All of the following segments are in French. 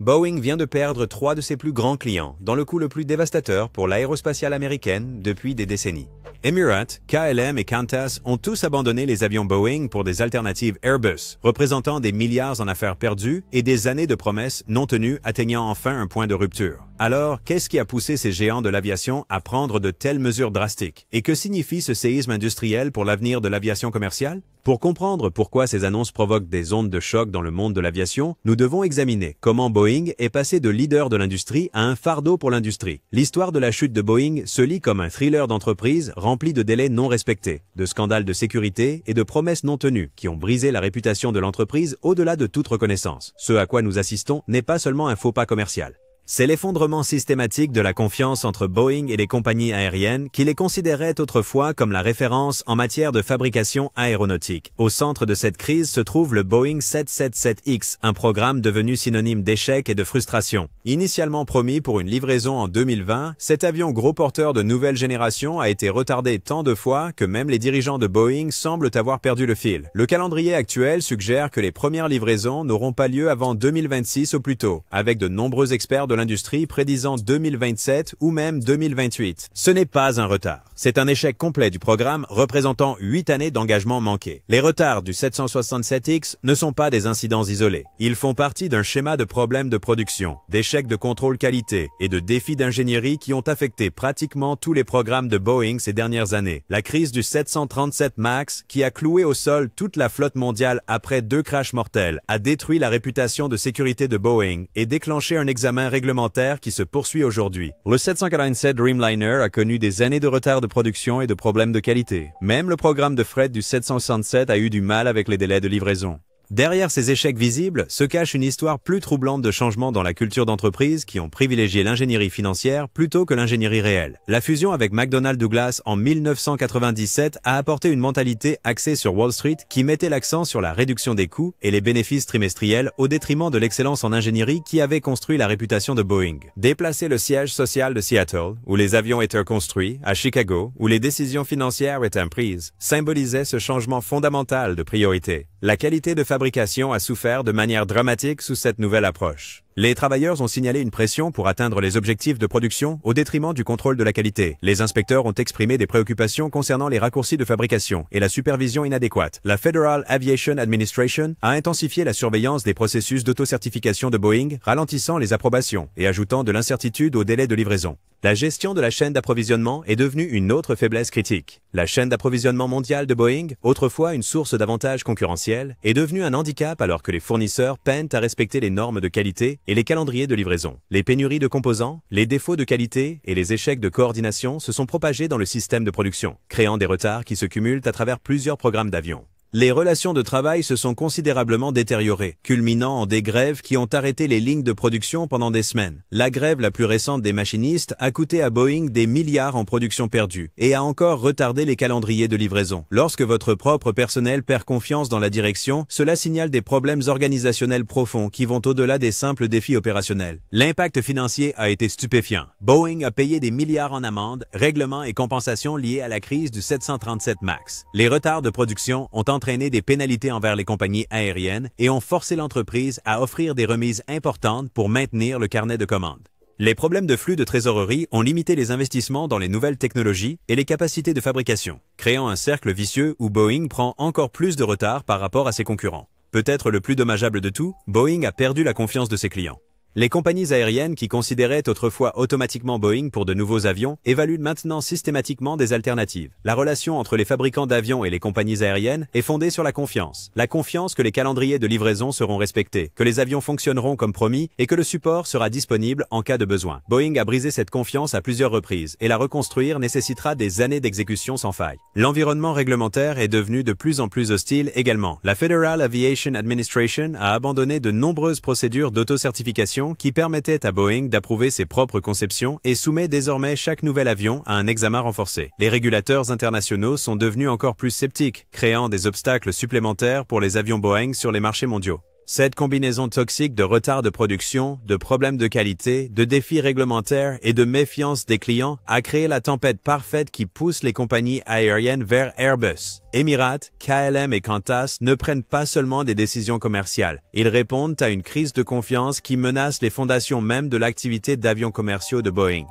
Boeing vient de perdre 3 de ses plus grands clients, dans le coup le plus dévastateur pour l'aérospatiale américaine depuis des décennies. Emirates, KLM et Qantas ont tous abandonné les avions Boeing pour des alternatives Airbus, représentant des milliards en affaires perdues et des années de promesses non tenues atteignant enfin un point de rupture. Alors, qu'est-ce qui a poussé ces géants de l'aviation à prendre de telles mesures drastiques? Et que signifie ce séisme industriel pour l'avenir de l'aviation commerciale? Pour comprendre pourquoi ces annonces provoquent des ondes de choc dans le monde de l'aviation, nous devons examiner comment Boeing est passé de leader de l'industrie à un fardeau pour l'industrie. L'histoire de la chute de Boeing se lit comme un thriller d'entreprise rempli de délais non respectés, de scandales de sécurité et de promesses non tenues qui ont brisé la réputation de l'entreprise au-delà de toute reconnaissance. Ce à quoi nous assistons n'est pas seulement un faux pas commercial. C'est l'effondrement systématique de la confiance entre Boeing et les compagnies aériennes qui les considéraient autrefois comme la référence en matière de fabrication aéronautique. Au centre de cette crise se trouve le Boeing 777X, un programme devenu synonyme d'échec et de frustration. Initialement promis pour une livraison en 2020, cet avion gros porteur de nouvelle génération a été retardé tant de fois que même les dirigeants de Boeing semblent avoir perdu le fil. Le calendrier actuel suggère que les premières livraisons n'auront pas lieu avant 2026 au plus tôt, avec de nombreux experts de l'industrie prédisant 2027 ou même 2028. Ce n'est pas un retard. C'est un échec complet du programme représentant 8 années d'engagement manqué. Les retards du 767X ne sont pas des incidents isolés. Ils font partie d'un schéma de problèmes de production, d'échecs de contrôle qualité et de défis d'ingénierie qui ont affecté pratiquement tous les programmes de Boeing ces dernières années. La crise du 737 MAX, qui a cloué au sol toute la flotte mondiale après 2 crashs mortels, a détruit la réputation de sécurité de Boeing et déclenché un examen réglementaire qui se poursuit aujourd'hui. Le 747 Dreamliner a connu des années de retard de production et de problèmes de qualité. Même le programme de fret du 767 a eu du mal avec les délais de livraison. Derrière ces échecs visibles se cache une histoire plus troublante de changements dans la culture d'entreprise qui ont privilégié l'ingénierie financière plutôt que l'ingénierie réelle. La fusion avec McDonnell Douglas en 1997 a apporté une mentalité axée sur Wall Street qui mettait l'accent sur la réduction des coûts et les bénéfices trimestriels au détriment de l'excellence en ingénierie qui avait construit la réputation de Boeing. Déplacer le siège social de Seattle, où les avions étaient construits, à Chicago, où les décisions financières étaient prises, symbolisait ce changement fondamental de priorité. La qualité de fabrication a souffert de manière dramatique sous cette nouvelle approche. Les travailleurs ont signalé une pression pour atteindre les objectifs de production au détriment du contrôle de la qualité. Les inspecteurs ont exprimé des préoccupations concernant les raccourcis de fabrication et la supervision inadéquate. La Federal Aviation Administration a intensifié la surveillance des processus d'autocertification de Boeing, ralentissant les approbations et ajoutant de l'incertitude au délai de livraison. La gestion de la chaîne d'approvisionnement est devenue une autre faiblesse critique. La chaîne d'approvisionnement mondiale de Boeing, autrefois une source d'avantages concurrentiels, est devenue un handicap alors que les fournisseurs peinent à respecter les normes de qualité et les calendriers de livraison. Les pénuries de composants, les défauts de qualité et les échecs de coordination se sont propagés dans le système de production, créant des retards qui se cumulent à travers plusieurs programmes d'avions. Les relations de travail se sont considérablement détériorées, culminant en des grèves qui ont arrêté les lignes de production pendant des semaines. La grève la plus récente des machinistes a coûté à Boeing des milliards en production perdue et a encore retardé les calendriers de livraison. Lorsque votre propre personnel perd confiance dans la direction, cela signale des problèmes organisationnels profonds qui vont au-delà des simples défis opérationnels. L'impact financier a été stupéfiant. Boeing a payé des milliards en amendes, règlements et compensations liés à la crise du 737 MAX. Les retards de production ont entraîné des pénalités envers les compagnies aériennes et ont forcé l'entreprise à offrir des remises importantes pour maintenir le carnet de commandes. Les problèmes de flux de trésorerie ont limité les investissements dans les nouvelles technologies et les capacités de fabrication, créant un cercle vicieux où Boeing prend encore plus de retard par rapport à ses concurrents. Peut-être le plus dommageable de tout, Boeing a perdu la confiance de ses clients. Les compagnies aériennes qui considéraient autrefois automatiquement Boeing pour de nouveaux avions évaluent maintenant systématiquement des alternatives. La relation entre les fabricants d'avions et les compagnies aériennes est fondée sur la confiance. La confiance que les calendriers de livraison seront respectés, que les avions fonctionneront comme promis et que le support sera disponible en cas de besoin. Boeing a brisé cette confiance à plusieurs reprises et la reconstruire nécessitera des années d'exécution sans faille. L'environnement réglementaire est devenu de plus en plus hostile également. La Federal Aviation Administration a abandonné de nombreuses procédures d'autocertification qui permettait à Boeing d'approuver ses propres conceptions et soumet désormais chaque nouvel avion à un examen renforcé. Les régulateurs internationaux sont devenus encore plus sceptiques, créant des obstacles supplémentaires pour les avions Boeing sur les marchés mondiaux. Cette combinaison toxique de retard de production, de problèmes de qualité, de défis réglementaires et de méfiance des clients a créé la tempête parfaite qui pousse les compagnies aériennes vers Airbus. Emirates, KLM et Qantas ne prennent pas seulement des décisions commerciales. Ils répondent à une crise de confiance qui menace les fondations même de l'activité d'avions commerciaux de Boeing.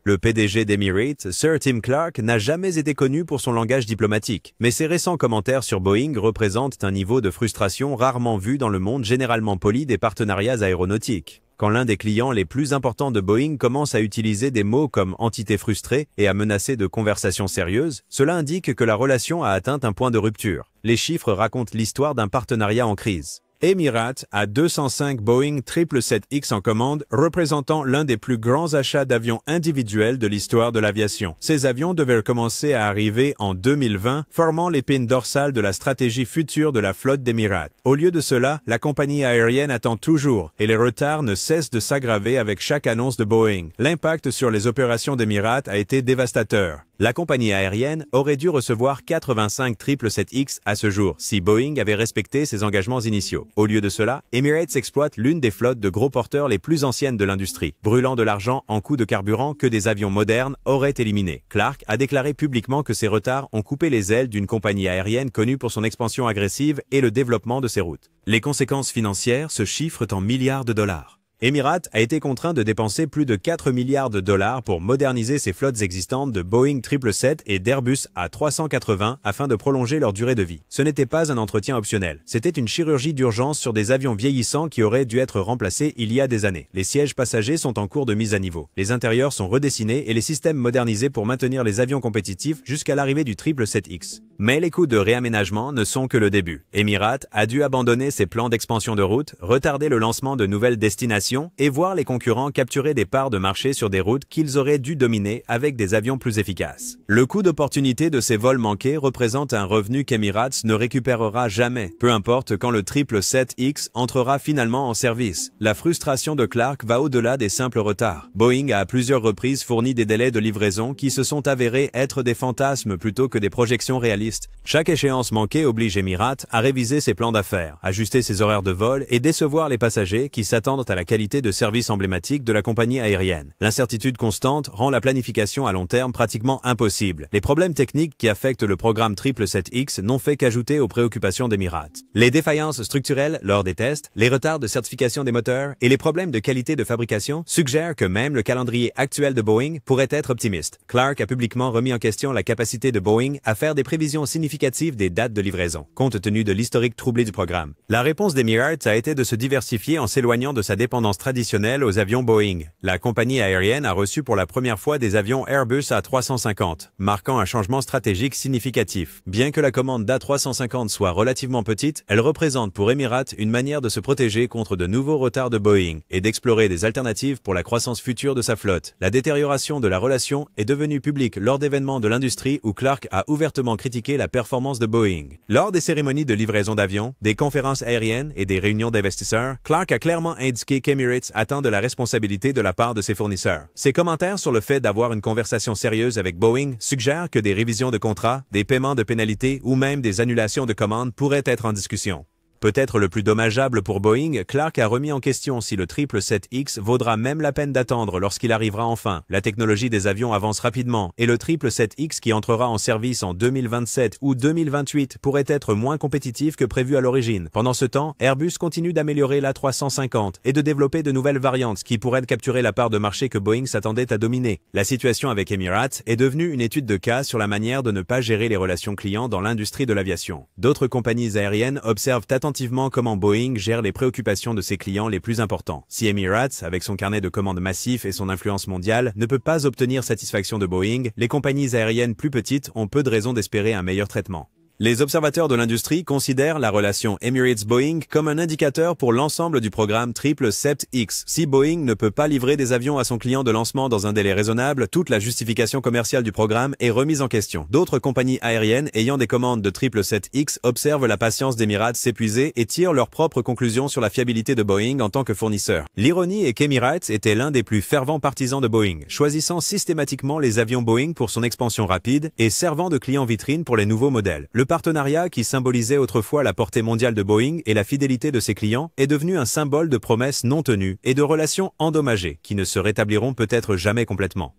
Le PDG d'Emirates, Sir Tim Clark, n'a jamais été connu pour son langage diplomatique, mais ses récents commentaires sur Boeing représentent un niveau de frustration rarement vu dans le monde généralement poli des partenariats aéronautiques. Quand l'un des clients les plus importants de Boeing commence à utiliser des mots comme entité frustrée et à menacer de conversations sérieuses, cela indique que la relation a atteint un point de rupture. Les chiffres racontent l'histoire d'un partenariat en crise. Emirates a 205 Boeing 777X en commande, représentant l'un des plus grands achats d'avions individuels de l'histoire de l'aviation. Ces avions devaient commencer à arriver en 2020, formant l'épine dorsale de la stratégie future de la flotte d'Emirates. Au lieu de cela, la compagnie aérienne attend toujours, et les retards ne cessent de s'aggraver avec chaque annonce de Boeing. L'impact sur les opérations d'Emirates a été dévastateur. La compagnie aérienne aurait dû recevoir 85 777X à ce jour si Boeing avait respecté ses engagements initiaux. Au lieu de cela, Emirates exploite l'une des flottes de gros porteurs les plus anciennes de l'industrie, brûlant de l'argent en coûts de carburant que des avions modernes auraient éliminés. Clark a déclaré publiquement que ces retards ont coupé les ailes d'une compagnie aérienne connue pour son expansion agressive et le développement de ses routes. Les conséquences financières se chiffrent en milliards de dollars. Emirates a été contraint de dépenser plus de 4 milliards de dollars pour moderniser ses flottes existantes de Boeing 777 et d'Airbus A380 afin de prolonger leur durée de vie. Ce n'était pas un entretien optionnel, c'était une chirurgie d'urgence sur des avions vieillissants qui auraient dû être remplacés il y a des années. Les sièges passagers sont en cours de mise à niveau. Les intérieurs sont redessinés et les systèmes modernisés pour maintenir les avions compétitifs jusqu'à l'arrivée du 777X. Mais les coûts de réaménagement ne sont que le début. Emirates a dû abandonner ses plans d'expansion de route, retarder le lancement de nouvelles destinations et voir les concurrents capturer des parts de marché sur des routes qu'ils auraient dû dominer avec des avions plus efficaces. Le coût d'opportunité de ces vols manqués représente un revenu qu'Emirates ne récupérera jamais, peu importe quand le 777X entrera finalement en service. La frustration de Clark va au-delà des simples retards. Boeing a à plusieurs reprises fourni des délais de livraison qui se sont avérés être des fantasmes plutôt que des projections réalistes. Chaque échéance manquée oblige Emirates à réviser ses plans d'affaires, ajuster ses horaires de vol et décevoir les passagers qui s'attendent à la qualité de service emblématique de la compagnie aérienne. L'incertitude constante rend la planification à long terme pratiquement impossible. Les problèmes techniques qui affectent le programme 777X n'ont fait qu'ajouter aux préoccupations d'Emirates. Les défaillances structurelles lors des tests, les retards de certification des moteurs et les problèmes de qualité de fabrication suggèrent que même le calendrier actuel de Boeing pourrait être optimiste. Clark a publiquement remis en question la capacité de Boeing à faire des prévisions significatives des dates de livraison, compte tenu de l'historique troublé du programme. La réponse d'Emirates a été de se diversifier en s'éloignant de sa dépendance traditionnelle aux avions Boeing. La compagnie aérienne a reçu pour la première fois des avions Airbus A350, marquant un changement stratégique significatif. Bien que la commande d'A350 soit relativement petite, elle représente pour Emirates une manière de se protéger contre de nouveaux retards de Boeing et d'explorer des alternatives pour la croissance future de sa flotte. La détérioration de la relation est devenue publique lors d'événements de l'industrie où Clark a ouvertement critiqué la performance de Boeing. Lors des cérémonies de livraison d'avions, des conférences aériennes et des réunions d'investisseurs, Clark a clairement indiqué qu'Emirates attend de la responsabilité de la part de ses fournisseurs. Ses commentaires sur le fait d'avoir une conversation sérieuse avec Boeing suggèrent que des révisions de contrats, des paiements de pénalités ou même des annulations de commandes pourraient être en discussion. Peut-être le plus dommageable pour Boeing, Clark a remis en question si le 777X vaudra même la peine d'attendre lorsqu'il arrivera enfin. La technologie des avions avance rapidement et le 777X qui entrera en service en 2027 ou 2028 pourrait être moins compétitif que prévu à l'origine. Pendant ce temps, Airbus continue d'améliorer l'A350 et de développer de nouvelles variantes qui pourraient capturer la part de marché que Boeing s'attendait à dominer. La situation avec Emirates est devenue une étude de cas sur la manière de ne pas gérer les relations clients dans l'industrie de l'aviation. D'autres compagnies aériennes observent attentivement comment Boeing gère les préoccupations de ses clients les plus importants. Si Emirates, avec son carnet de commandes massif et son influence mondiale, ne peut pas obtenir satisfaction de Boeing, les compagnies aériennes plus petites ont peu de raisons d'espérer un meilleur traitement. Les observateurs de l'industrie considèrent la relation Emirates-Boeing comme un indicateur pour l'ensemble du programme 777X. Si Boeing ne peut pas livrer des avions à son client de lancement dans un délai raisonnable, toute la justification commerciale du programme est remise en question. D'autres compagnies aériennes ayant des commandes de 777X observent la patience d'Emirates s'épuiser et tirent leurs propres conclusions sur la fiabilité de Boeing en tant que fournisseur. L'ironie est qu'Emirates était l'un des plus fervents partisans de Boeing, choisissant systématiquement les avions Boeing pour son expansion rapide et servant de client vitrine pour les nouveaux modèles. Le Le partenariat, qui symbolisait autrefois la portée mondiale de Boeing et la fidélité de ses clients, est devenu un symbole de promesses non tenues et de relations endommagées qui ne se rétabliront peut-être jamais complètement.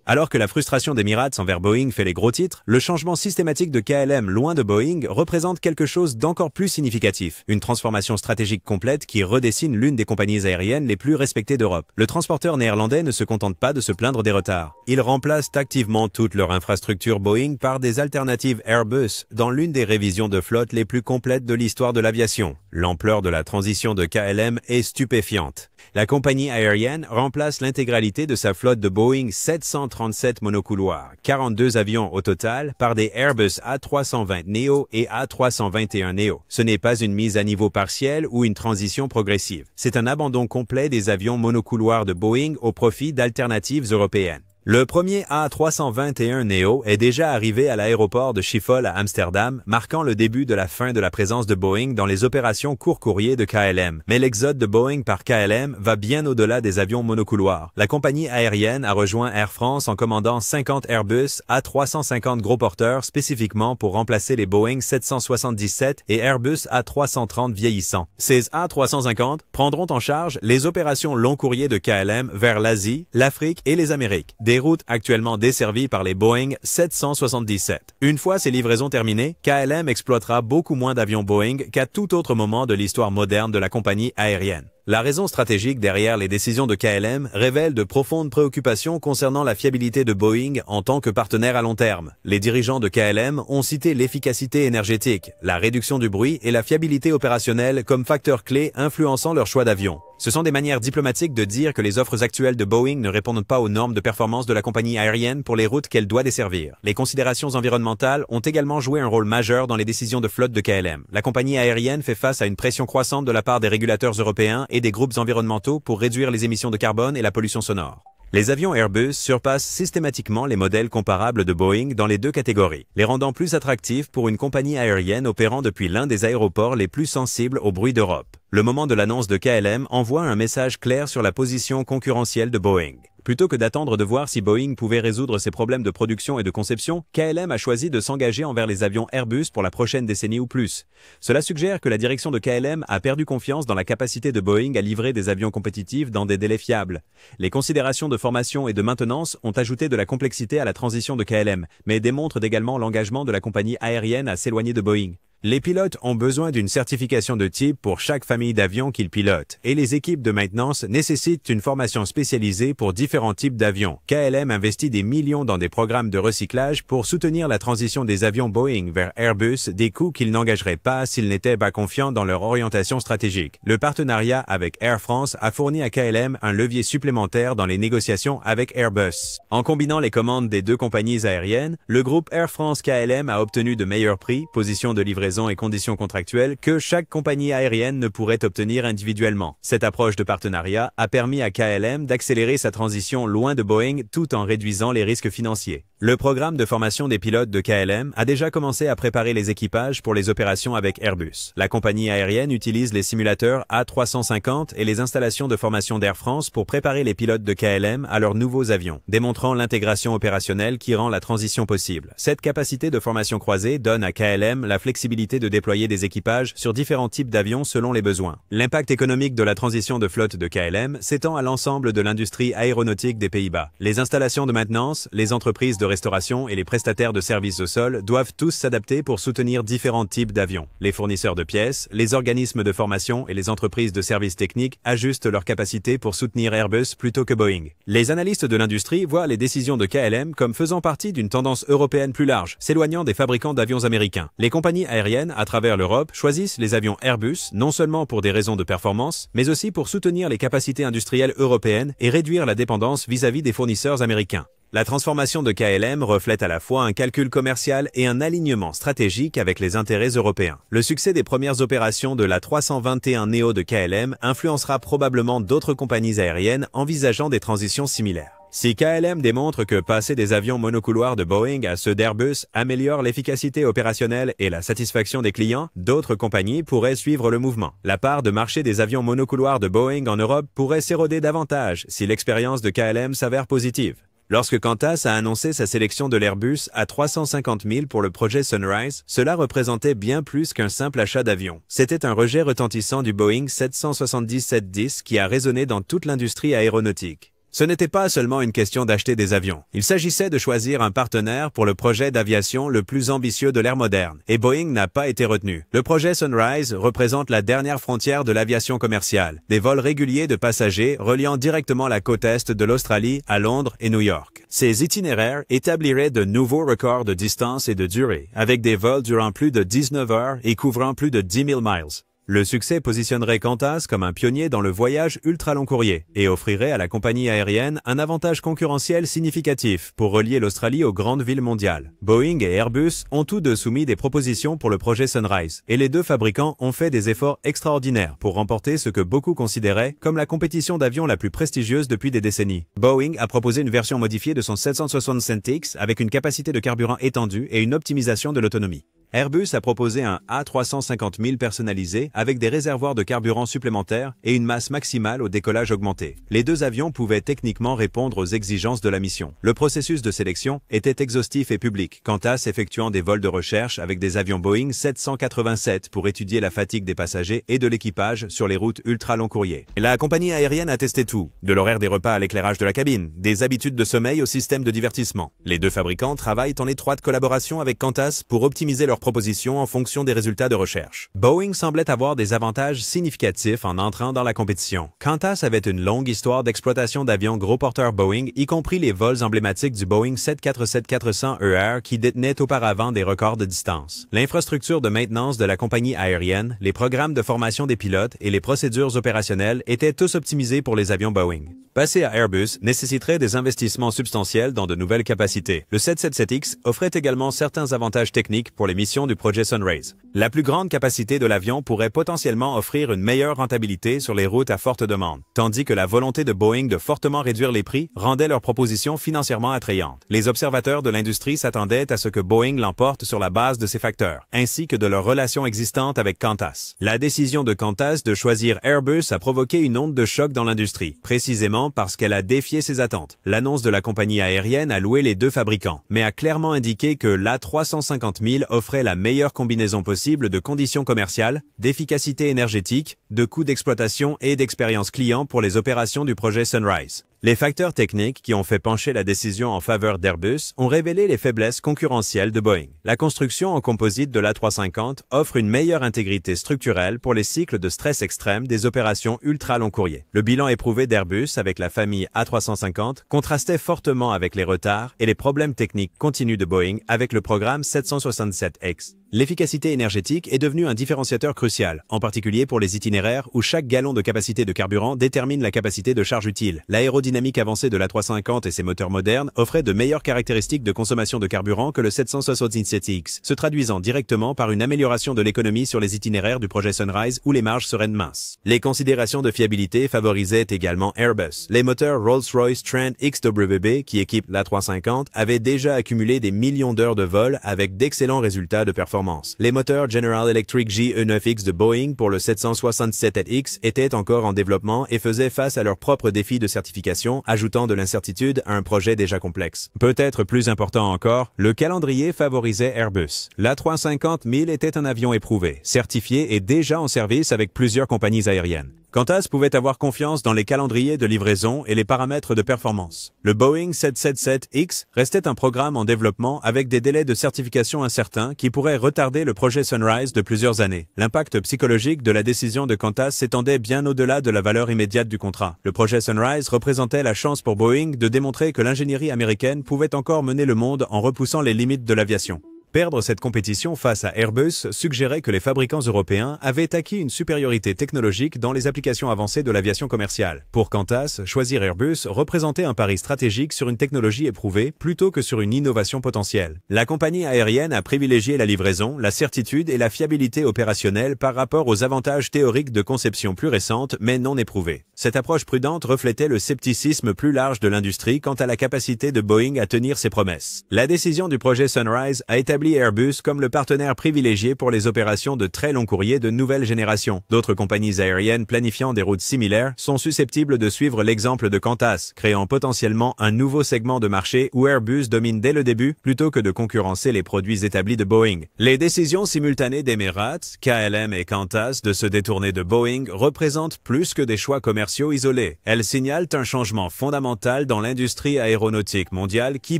Alors que la frustration d'Emirates envers Boeing fait les gros titres, le changement systématique de KLM loin de Boeing représente quelque chose d'encore plus significatif, une transformation stratégique complète qui redessine l'une des compagnies aériennes les plus respectées d'Europe. Le transporteur néerlandais ne se contente pas de se plaindre des retards. Ils remplacent activement toute leur infrastructure Boeing par des alternatives Airbus dans l'une des révisions de flotte les plus complètes de l'histoire de l'aviation. L'ampleur de la transition de KLM est stupéfiante. La compagnie aérienne remplace l'intégralité de sa flotte de Boeing 737 monocouloirs, 42 avions au total, par des Airbus A320neo et A321neo. Ce n'est pas une mise à niveau partielle ou une transition progressive. C'est un abandon complet des avions monocouloirs de Boeing au profit d'alternatives européennes. Le premier A321neo est déjà arrivé à l'aéroport de Schiphol à Amsterdam, marquant le début de la fin de la présence de Boeing dans les opérations court courrier de KLM. Mais l'exode de Boeing par KLM va bien au-delà des avions monocouloirs. La compagnie aérienne a rejoint Air France en commandant 50 Airbus A350 gros porteurs spécifiquement pour remplacer les Boeing 777 et Airbus A330 vieillissants. Ces A350 prendront en charge les opérations long courrier de KLM vers l'Asie, l'Afrique et les Amériques. Des routes actuellement desservies par les Boeing 777. Une fois ces livraisons terminées, KLM exploitera beaucoup moins d'avions Boeing qu'à tout autre moment de l'histoire moderne de la compagnie aérienne. La raison stratégique derrière les décisions de KLM révèle de profondes préoccupations concernant la fiabilité de Boeing en tant que partenaire à long terme. Les dirigeants de KLM ont cité l'efficacité énergétique, la réduction du bruit et la fiabilité opérationnelle comme facteurs clés influençant leur choix d'avion. Ce sont des manières diplomatiques de dire que les offres actuelles de Boeing ne répondent pas aux normes de performance de la compagnie aérienne pour les routes qu'elle doit desservir. Les considérations environnementales ont également joué un rôle majeur dans les décisions de flotte de KLM. La compagnie aérienne fait face à une pression croissante de la part des régulateurs européens et des groupes environnementaux pour réduire les émissions de carbone et la pollution sonore. Les avions Airbus surpassent systématiquement les modèles comparables de Boeing dans les deux catégories, les rendant plus attractifs pour une compagnie aérienne opérant depuis l'un des aéroports les plus sensibles au bruit d'Europe. Le moment de l'annonce de KLM envoie un message clair sur la position concurrentielle de Boeing. Plutôt que d'attendre de voir si Boeing pouvait résoudre ses problèmes de production et de conception, KLM a choisi de s'engager envers les avions Airbus pour la prochaine décennie ou plus. Cela suggère que la direction de KLM a perdu confiance dans la capacité de Boeing à livrer des avions compétitifs dans des délais fiables. Les considérations de formation et de maintenance ont ajouté de la complexité à la transition de KLM, mais démontrent également l'engagement de la compagnie aérienne à s'éloigner de Boeing. Les pilotes ont besoin d'une certification de type pour chaque famille d'avions qu'ils pilotent, et les équipes de maintenance nécessitent une formation spécialisée pour différents types d'avions. KLM investit des millions dans des programmes de recyclage pour soutenir la transition des avions Boeing vers Airbus, des coûts qu'ils n'engageraient pas s'ils n'étaient pas confiants dans leur orientation stratégique. Le partenariat avec Air France a fourni à KLM un levier supplémentaire dans les négociations avec Airbus. En combinant les commandes des deux compagnies aériennes, le groupe Air France KLM a obtenu de meilleurs prix, positions de livraison et conditions contractuelles que chaque compagnie aérienne ne pourrait obtenir individuellement. Cette approche de partenariat a permis à KLM d'accélérer sa transition loin de Boeing tout en réduisant les risques financiers. Le programme de formation des pilotes de KLM a déjà commencé à préparer les équipages pour les opérations avec Airbus. La compagnie aérienne utilise les simulateurs A350 et les installations de formation d'Air France pour préparer les pilotes de KLM à leurs nouveaux avions, démontrant l'intégration opérationnelle qui rend la transition possible. Cette capacité de formation croisée donne à KLM la flexibilité de déployer des équipages sur différents types d'avions selon les besoins. L'impact économique de la transition de flotte de KLM s'étend à l'ensemble de l'industrie aéronautique des Pays-Bas. Les installations de maintenance, les entreprises de restauration et les prestataires de services au sol doivent tous s'adapter pour soutenir différents types d'avions. Les fournisseurs de pièces, les organismes de formation et les entreprises de services techniques ajustent leurs capacités pour soutenir Airbus plutôt que Boeing. Les analystes de l'industrie voient les décisions de KLM comme faisant partie d'une tendance européenne plus large, s'éloignant des fabricants d'avions américains. Les compagnies aériennes, à travers l'Europe, choisissent les avions Airbus non seulement pour des raisons de performance, mais aussi pour soutenir les capacités industrielles européennes et réduire la dépendance vis-à-vis des fournisseurs américains. La transformation de KLM reflète à la fois un calcul commercial et un alignement stratégique avec les intérêts européens. Le succès des premières opérations de la 321neo de KLM influencera probablement d'autres compagnies aériennes envisageant des transitions similaires. Si KLM démontre que passer des avions monocouloirs de Boeing à ceux d'Airbus améliore l'efficacité opérationnelle et la satisfaction des clients, d'autres compagnies pourraient suivre le mouvement. La part de marché des avions monocouloirs de Boeing en Europe pourrait s'éroder davantage si l'expérience de KLM s'avère positive. Lorsque Qantas a annoncé sa sélection de l'Airbus à 350 000 pour le projet Sunrise, cela représentait bien plus qu'un simple achat d'avion. C'était un rejet retentissant du Boeing 777-10 qui a résonné dans toute l'industrie aéronautique. Ce n'était pas seulement une question d'acheter des avions. Il s'agissait de choisir un partenaire pour le projet d'aviation le plus ambitieux de l'ère moderne, et Boeing n'a pas été retenu. Le projet Sunrise représente la dernière frontière de l'aviation commerciale, des vols réguliers de passagers reliant directement la côte est de l'Australie à Londres et New York. Ces itinéraires établiraient de nouveaux records de distance et de durée, avec des vols durant plus de 19 heures et couvrant plus de 10 000 miles. Le succès positionnerait Qantas comme un pionnier dans le voyage ultra-long courrier et offrirait à la compagnie aérienne un avantage concurrentiel significatif pour relier l'Australie aux grandes villes mondiales. Boeing et Airbus ont tous deux soumis des propositions pour le projet Sunrise et les deux fabricants ont fait des efforts extraordinaires pour remporter ce que beaucoup considéraient comme la compétition d'avions la plus prestigieuse depuis des décennies. Boeing a proposé une version modifiée de son 767X avec une capacité de carburant étendue et une optimisation de l'autonomie. Airbus a proposé un A350 000 personnalisé avec des réservoirs de carburant supplémentaires et une masse maximale au décollage augmenté. Les deux avions pouvaient techniquement répondre aux exigences de la mission. Le processus de sélection était exhaustif et public, Qantas effectuant des vols de recherche avec des avions Boeing 787 pour étudier la fatigue des passagers et de l'équipage sur les routes ultra-long courrier. La compagnie aérienne a testé tout, de l'horaire des repas à l'éclairage de la cabine, des habitudes de sommeil au système de divertissement. Les deux fabricants travaillent en étroite collaboration avec Qantas pour optimiser leur propositions en fonction des résultats de recherche. Boeing semblait avoir des avantages significatifs en entrant dans la compétition. Qantas avait une longue histoire d'exploitation d'avions gros porteurs Boeing, y compris les vols emblématiques du Boeing 747-400ER qui détenaient auparavant des records de distance. L'infrastructure de maintenance de la compagnie aérienne, les programmes de formation des pilotes et les procédures opérationnelles étaient tous optimisés pour les avions Boeing. Passer à Airbus nécessiterait des investissements substantiels dans de nouvelles capacités. Le 777X offrait également certains avantages techniques pour les missions du projet Sunrise. La plus grande capacité de l'avion pourrait potentiellement offrir une meilleure rentabilité sur les routes à forte demande, tandis que la volonté de Boeing de fortement réduire les prix rendait leur proposition financièrement attrayante. Les observateurs de l'industrie s'attendaient à ce que Boeing l'emporte sur la base de ces facteurs, ainsi que de leur relation existante avec Qantas. La décision de Qantas de choisir Airbus a provoqué une onde de choc dans l'industrie, précisément parce qu'elle a défié ses attentes. L'annonce de la compagnie aérienne a loué les deux fabricants, mais a clairement indiqué que l'A350 000 offrait la meilleure combinaison possible de conditions commerciales, d'efficacité énergétique, de coûts d'exploitation et d'expérience client pour les opérations du projet Sunrise. Les facteurs techniques qui ont fait pencher la décision en faveur d'Airbus ont révélé les faiblesses concurrentielles de Boeing. La construction en composite de l'A350 offre une meilleure intégrité structurelle pour les cycles de stress extrême des opérations ultra-long courrier. Le bilan éprouvé d'Airbus avec la famille A350 contrastait fortement avec les retards et les problèmes techniques continus de Boeing avec le programme 767X. L'efficacité énergétique est devenue un différenciateur crucial, en particulier pour les itinéraires où chaque gallon de capacité de carburant détermine la capacité de charge utile. L'aérodynamique avancée de l'A350 et ses moteurs modernes offraient de meilleures caractéristiques de consommation de carburant que le 767X, se traduisant directement par une amélioration de l'économie sur les itinéraires du projet Sunrise où les marges seraient minces. Les considérations de fiabilité favorisaient également Airbus. Les moteurs Rolls-Royce Trent XWB qui équipent l'A350 avaient déjà accumulé des millions d'heures de vol avec d'excellents résultats de performance. Les moteurs General Electric GE9X de Boeing pour le 767X étaient encore en développement et faisaient face à leurs propres défis de certification, ajoutant de l'incertitude à un projet déjà complexe. Peut-être plus important encore, le calendrier favorisait Airbus. L'A350 1000 était un avion éprouvé, certifié et déjà en service avec plusieurs compagnies aériennes. Qantas pouvait avoir confiance dans les calendriers de livraison et les paramètres de performance. Le Boeing 777X restait un programme en développement avec des délais de certification incertains qui pourraient retarder le projet Sunrise de plusieurs années. L'impact psychologique de la décision de Qantas s'étendait bien au-delà de la valeur immédiate du contrat. Le projet Sunrise représentait la chance pour Boeing de démontrer que l'ingénierie américaine pouvait encore mener le monde en repoussant les limites de l'aviation. Perdre cette compétition face à Airbus suggérait que les fabricants européens avaient acquis une supériorité technologique dans les applications avancées de l'aviation commerciale. Pour Qantas, choisir Airbus représentait un pari stratégique sur une technologie éprouvée plutôt que sur une innovation potentielle. La compagnie aérienne a privilégié la livraison, la certitude et la fiabilité opérationnelle par rapport aux avantages théoriques de conception plus récentes mais non éprouvés. Cette approche prudente reflétait le scepticisme plus large de l'industrie quant à la capacité de Boeing à tenir ses promesses. La décision du projet Sunrise a établi établit Airbus comme le partenaire privilégié pour les opérations de très long courrier de nouvelle génération. D'autres compagnies aériennes planifiant des routes similaires sont susceptibles de suivre l'exemple de Qantas, créant potentiellement un nouveau segment de marché où Airbus domine dès le début plutôt que de concurrencer les produits établis de Boeing. Les décisions simultanées d'Emirates, KLM et Qantas de se détourner de Boeing représentent plus que des choix commerciaux isolés. Elles signalent un changement fondamental dans l'industrie aéronautique mondiale qui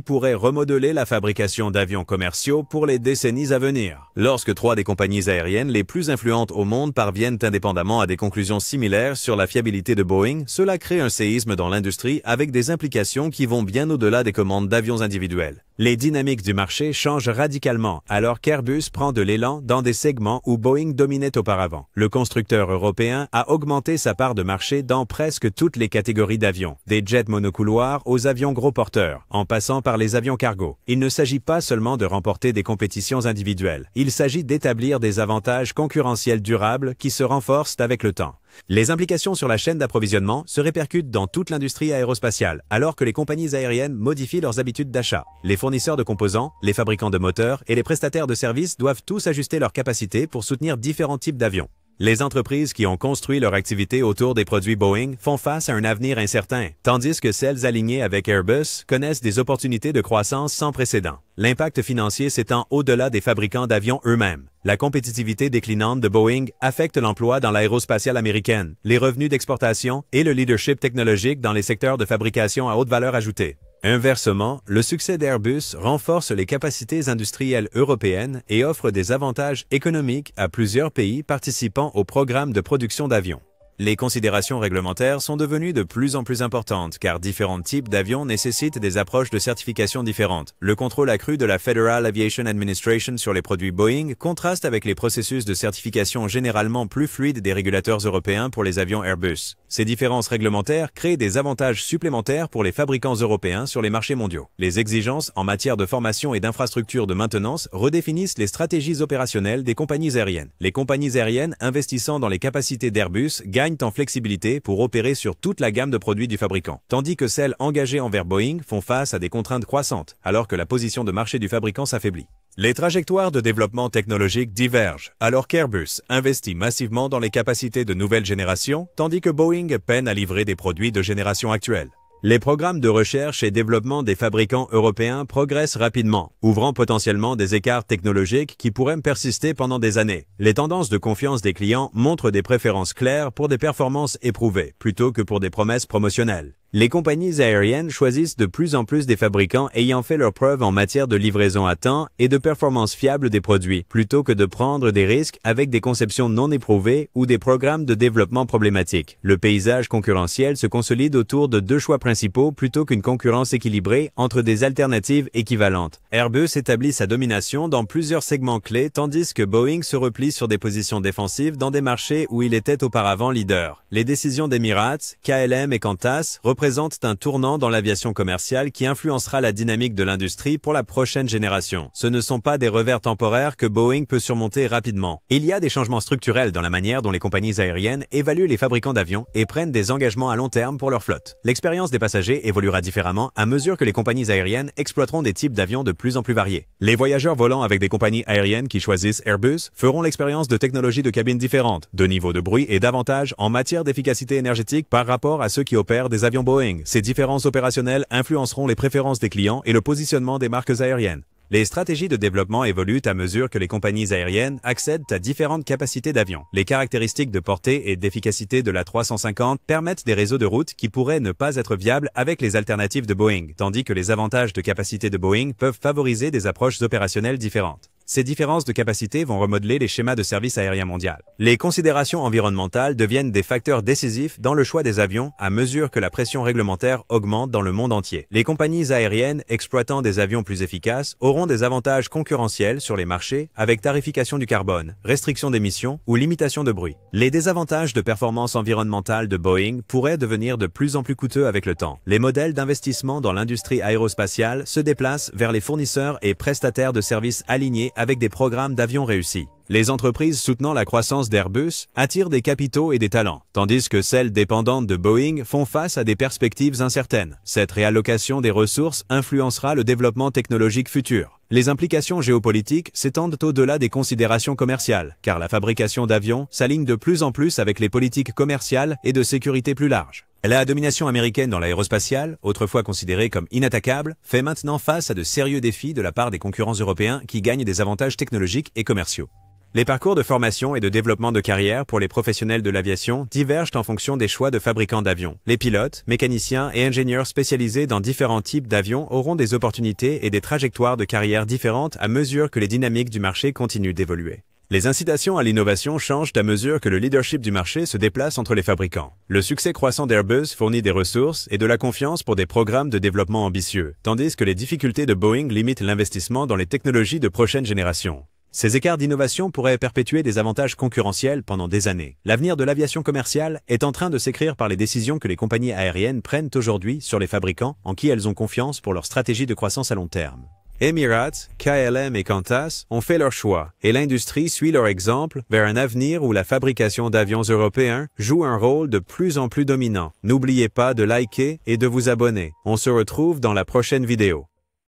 pourrait remodeler la fabrication d'avions commerciaux pour les décennies à venir. Lorsque 3 des compagnies aériennes les plus influentes au monde parviennent indépendamment à des conclusions similaires sur la fiabilité de Boeing, cela crée un séisme dans l'industrie avec des implications qui vont bien au-delà des commandes d'avions individuels. Les dynamiques du marché changent radicalement alors qu'Airbus prend de l'élan dans des segments où Boeing dominait auparavant. Le constructeur européen a augmenté sa part de marché dans presque toutes les catégories d'avions, des jets monocouloirs aux avions gros porteurs, en passant par les avions cargo. Il ne s'agit pas seulement de remporter des compétitions individuelles, il s'agit d'établir des avantages concurrentiels durables qui se renforcent avec le temps. Les implications sur la chaîne d'approvisionnement se répercutent dans toute l'industrie aérospatiale, alors que les compagnies aériennes modifient leurs habitudes d'achat. Les fournisseurs de composants, les fabricants de moteurs et les prestataires de services doivent tous ajuster leurs capacités pour soutenir différents types d'avions. Les entreprises qui ont construit leur activité autour des produits Boeing font face à un avenir incertain, tandis que celles alignées avec Airbus connaissent des opportunités de croissance sans précédent. L'impact financier s'étend au-delà des fabricants d'avions eux-mêmes. La compétitivité déclinante de Boeing affecte l'emploi dans l'aérospatiale américaine, les revenus d'exportation et le leadership technologique dans les secteurs de fabrication à haute valeur ajoutée. Inversement, le succès d'Airbus renforce les capacités industrielles européennes et offre des avantages économiques à plusieurs pays participant au programme de production d'avions. Les considérations réglementaires sont devenues de plus en plus importantes car différents types d'avions nécessitent des approches de certification différentes. Le contrôle accru de la Federal Aviation Administration sur les produits Boeing contraste avec les processus de certification généralement plus fluides des régulateurs européens pour les avions Airbus. Ces différences réglementaires créent des avantages supplémentaires pour les fabricants européens sur les marchés mondiaux. Les exigences en matière de formation et d'infrastructures de maintenance redéfinissent les stratégies opérationnelles des compagnies aériennes. Les compagnies aériennes investissant dans les capacités d'Airbus gagnent en flexibilité pour opérer sur toute la gamme de produits du fabricant, tandis que celles engagées envers Boeing font face à des contraintes croissantes, alors que la position de marché du fabricant s'affaiblit. Les trajectoires de développement technologique divergent, alors qu'Airbus investit massivement dans les capacités de nouvelle génération, tandis que Boeing peine à livrer des produits de génération actuelle. Les programmes de recherche et développement des fabricants européens progressent rapidement, ouvrant potentiellement des écarts technologiques qui pourraient persister pendant des années. Les tendances de confiance des clients montrent des préférences claires pour des performances éprouvées, plutôt que pour des promesses promotionnelles. Les compagnies aériennes choisissent de plus en plus des fabricants ayant fait leurs preuves en matière de livraison à temps et de performance fiable des produits, plutôt que de prendre des risques avec des conceptions non éprouvées ou des programmes de développement problématiques. Le paysage concurrentiel se consolide autour de 2 choix principaux plutôt qu'une concurrence équilibrée entre des alternatives équivalentes. Airbus établit sa domination dans plusieurs segments clés tandis que Boeing se replie sur des positions défensives dans des marchés où il était auparavant leader. Les décisions d'Emirates, KLM et Qantas représentent un tournant dans l'aviation commerciale qui influencera la dynamique de l'industrie pour la prochaine génération. Ce ne sont pas des revers temporaires que Boeing peut surmonter rapidement. Il y a des changements structurels dans la manière dont les compagnies aériennes évaluent les fabricants d'avions et prennent des engagements à long terme pour leur flotte. L'expérience des passagers évoluera différemment à mesure que les compagnies aériennes exploiteront des types d'avions de plus en plus variés. Les voyageurs volant avec des compagnies aériennes qui choisissent Airbus feront l'expérience de technologies de cabines différentes, de niveaux de bruit et d'avantages en matière d'efficacité énergétique par rapport à ceux qui opèrent des avions Boeing. Ces différences opérationnelles influenceront les préférences des clients et le positionnement des marques aériennes. Les stratégies de développement évoluent à mesure que les compagnies aériennes accèdent à différentes capacités d'avion. Les caractéristiques de portée et d'efficacité de l'A350 permettent des réseaux de route qui pourraient ne pas être viables avec les alternatives de Boeing, tandis que les avantages de capacité de Boeing peuvent favoriser des approches opérationnelles différentes. Ces différences de capacité vont remodeler les schémas de service aérien mondial. Les considérations environnementales deviennent des facteurs décisifs dans le choix des avions à mesure que la pression réglementaire augmente dans le monde entier. Les compagnies aériennes exploitant des avions plus efficaces auront des avantages concurrentiels sur les marchés avec tarification du carbone, restriction d'émissions ou limitation de bruit. Les désavantages de performance environnementale de Boeing pourraient devenir de plus en plus coûteux avec le temps. Les modèles d'investissement dans l'industrie aérospatiale se déplacent vers les fournisseurs et prestataires de services alignés avec des programmes d'avions réussis. Les entreprises soutenant la croissance d'Airbus attirent des capitaux et des talents, tandis que celles dépendantes de Boeing font face à des perspectives incertaines. Cette réallocation des ressources influencera le développement technologique futur. Les implications géopolitiques s'étendent au-delà des considérations commerciales, car la fabrication d'avions s'aligne de plus en plus avec les politiques commerciales et de sécurité plus larges. La domination américaine dans l'aérospatiale, autrefois considérée comme inattaquable, fait maintenant face à de sérieux défis de la part des concurrents européens qui gagnent des avantages technologiques et commerciaux. Les parcours de formation et de développement de carrière pour les professionnels de l'aviation divergent en fonction des choix de fabricants d'avions. Les pilotes, mécaniciens et ingénieurs spécialisés dans différents types d'avions auront des opportunités et des trajectoires de carrière différentes à mesure que les dynamiques du marché continuent d'évoluer. Les incitations à l'innovation changent à mesure que le leadership du marché se déplace entre les fabricants. Le succès croissant d'Airbus fournit des ressources et de la confiance pour des programmes de développement ambitieux, tandis que les difficultés de Boeing limitent l'investissement dans les technologies de prochaine génération. Ces écarts d'innovation pourraient perpétuer des avantages concurrentiels pendant des années. L'avenir de l'aviation commerciale est en train de s'écrire par les décisions que les compagnies aériennes prennent aujourd'hui sur les fabricants en qui elles ont confiance pour leur stratégie de croissance à long terme. Emirates, KLM et Qantas ont fait leur choix, et l'industrie suit leur exemple vers un avenir où la fabrication d'avions européens joue un rôle de plus en plus dominant. N'oubliez pas de liker et de vous abonner. On se retrouve dans la prochaine vidéo.